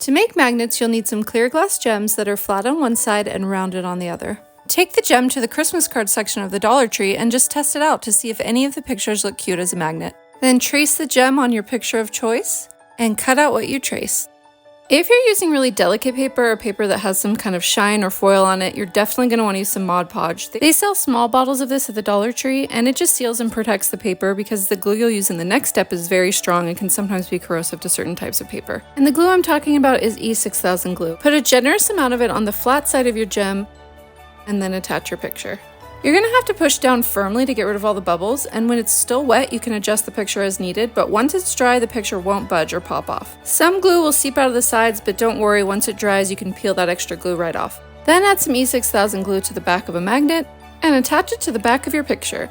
To make magnets, you'll need some clear glass gems that are flat on one side and rounded on the other. Take the gem to the Christmas card section of the Dollar Tree and just test it out to see if any of the pictures look cute as a magnet. Then trace the gem on your picture of choice and cut out what you trace. If you're using really delicate paper or paper that has some kind of shine or foil on it, you're definitely going to want to use some Mod Podge. They sell small bottles of this at the Dollar Tree, and it just seals and protects the paper because the glue you'll use in the next step is very strong and can sometimes be corrosive to certain types of paper. And the glue I'm talking about is E6000 glue. Put a generous amount of it on the flat side of your gem and then attach your picture. You're going to have to push down firmly to get rid of all the bubbles, and when it's still wet, you can adjust the picture as needed, but once it's dry, the picture won't budge or pop off. Some glue will seep out of the sides, but don't worry, once it dries, you can peel that extra glue right off. Then add some E6000 glue to the back of a magnet and attach it to the back of your picture.